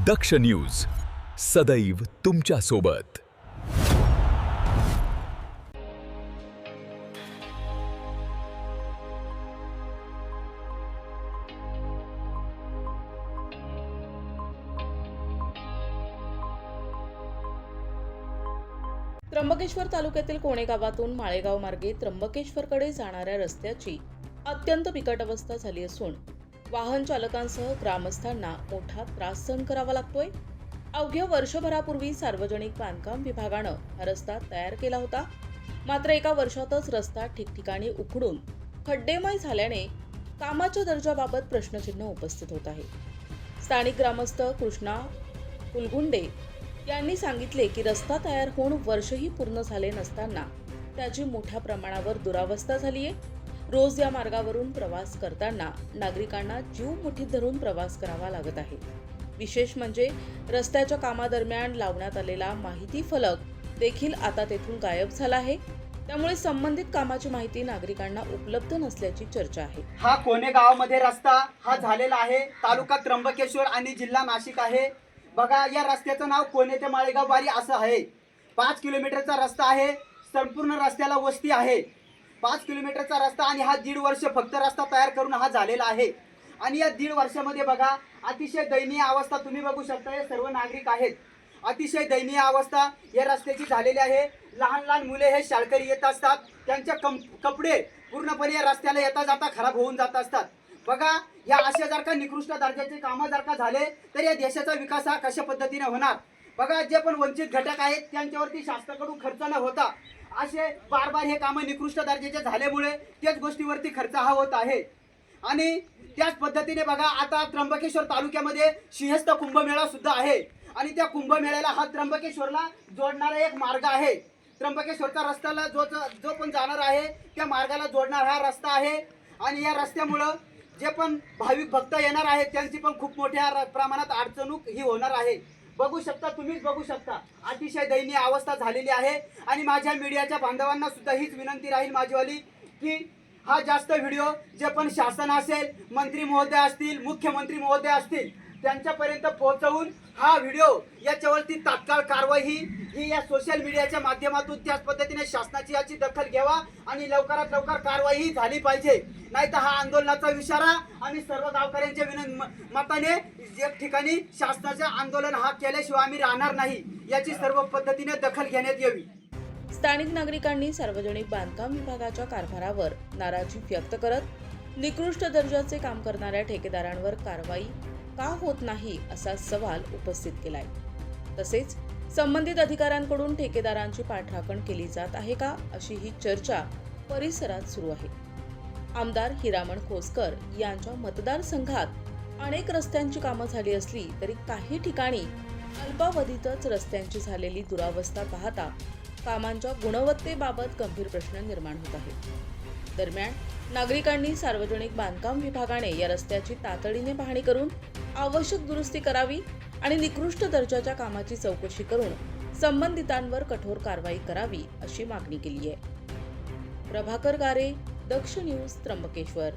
दक्ष news सदैव तुमच्या सोबत। त्र्यंबकेश्वर तालुक्यातील कोणे गावातून माळेगाव मार्गे त्र्यंबकेश्वरकडे जाणाऱ्या रस्त्याची अत्यंत बिकट अवस्था झाली असून वाहन चालकांसह ग्रामस्थांना मोठा त्रास सहन करावा लागतोय। अवघ्या वर्षभरापूर्वी सार्वजनिक बांधकाम विभागानं हा रस्ता तयार केला होता, मात्र एका वर्षातच रस्ता ठिकठिकाणी उखडून खड्डेमय झाल्याने कामाच्या दर्जाबाबत प्रश्नचिन्ह उपस्थित होत आहे। स्थानिक ग्रामस्थ कृष्णा कुलगुंडे यांनी सांगितले की रस्ता तयार होऊन वर्षही पूर्ण झाले नसताना त्याची मोठ्या प्रमाणावर दुरावस्था झाली आहे। रोज या मार्गावरून प्रवास करताना नागरिकांना जीव मुठीत धरून प्रवास करावा लागत आहे। विशेष म्हणजे रस्त्याच्या कामादरम्यान लावण्यात आलेला माहिती फलक देखील आता तेथून गायब झाला आहे, त्यामुळे संबंधित कामाची माहिती नागरिकांना उपलब्ध नसल्याची चर्चा आहे। हा कोणे गावामध्ये रस्ता हा झालेला आहे। तालुका त्र्यंबकेश्वर आणि जिल्हा नाशिक आहे। बघा, या रस्त्याचं नाव कोणे ते माळेगाव वारी असं आहे। 5 किलोमीटरचा रस्ता आहे। संपूर्ण रस्त्याला वस्ती आहे। 5 किलोमीटरचा रस्ता आणि हा 1.5 वर्ष फक्त रस्ता तयार करून हा झालेला आहे। आणि या 1.5 वर्षामध्ये बघा, अतिशय दयनीय अवस्था तुम्ही बघू शकता। हे सर्व नागरिक आहेत। अतिशय दयनीय अवस्था या रस्त्याची झालेली आहे। लहान लहान मुले हे शाळकरी येत असतात, त्यांचे कपडे पूर्णपणे या रस्त्याला येता जाता खराब होऊन जात असतात। बघा, या अशा जर का निकृष्ट दर्जाचे कामं जर का झाले तर या देशाचा विकास हा कशा पद्धतीने होणार। बघा, जे पण वंचित घटक आहेत त्यांच्यावरती शासनाकडून खर्च न होता असे बार हे कामं निकृष्ट दर्जाचे झाल्यामुळे त्याच गोष्टीवरती खर्च हा होत आहे। आणि त्याच पद्धतीने बघा, आता त्र्यंबकेश्वर तालुक्यामध्ये सिंहस्थ कुंभमेळा सुद्धा आहे आणि त्या कुंभमेळ्याला हा त्र्यंबकेश्वरला जोडणारा एक मार्ग आहे। त्र्यंबकेश्वरचा रस्त्याला जो पण जाणार आहे त्या मार्गाला जोडणारा हा रस्ता आहे। आणि या रस्त्यामुळं जे पण भाविक भक्त येणार आहेत त्यांची पण खूप मोठ्या प्रमाणात अडचणूक ही होणार आहे। बघू शकता, तुम्हीच बघू शकता, अतिशय दयनीय अवस्था झालेली आहे। आणि माझ्या मीडियाच्या बांधवांना सुद्धा हीच विनंती राहील माझीवाली की हा जास्त व्हिडिओ जे पण शासन असेल, मंत्री महोदय असतील, मुख्यमंत्री महोदय असतील त्यांच्यापर्यंत पोहोचवून हा व्हिडिओ याच्यावरती तात्काळ कारवाई ही या सोशल मीडियाच्या माध्यमातून त्याच पद्धतीने शासनाची याची दखल घ्यावा आणि लवकरात लवकर कारवाई झाली पाहिजे। नाहीतर हा आंदोलनाचा इशारा आम्ही सर्व गावकऱ्यांच्या मताने एक ठिकाणी शासनाचे आंदोलन हा केल्याशिवाय आम्ही राहणार नाही, याची सर्व पद्धतीने दखल घेण्यात यावी। स्थानिक नागरिकांनी सार्वजनिक बांधकाम विभागाच्या कारभारावर नाराजी व्यक्त करत निकृष्ट दर्जाचे काम करणाऱ्या ठेकेदारांवर कारवाई का होत नाही असा सवाल उपस्थित केलाय। तसेच संबंधित अधिकाऱ्यांकडून ठेकेदारांची पाठराखण केली जात आहे का अशी ही चर्चा परिसरात सुरू आहे। आमदार हिरामण खोसकर यांच्या मतदारसंघात अनेक रस्त्यांची कामं झाली असली तरी काही ठिकाणी अल्पावधीतच रस्त्यांची झालेली दुरावस्था पाहता कामांच्या गुणवत्तेबाबत गंभीर प्रश्न निर्माण होत आहेत। दरम्यान नागरिकांनी सार्वजनिक बांधकाम विभागाने या रस्त्याची तातडीने पाहणी करून आवश्यक दुरुस्ती करावी आणि निकृष्ट दर्जाच्या कामाची चौकशी करून संबंधितांवर कठोर कारवाई करावी अशी मागणी केली आहे। प्रभाकर गारे, दक्ष न्यूज, त्र्यंबकेश्वर।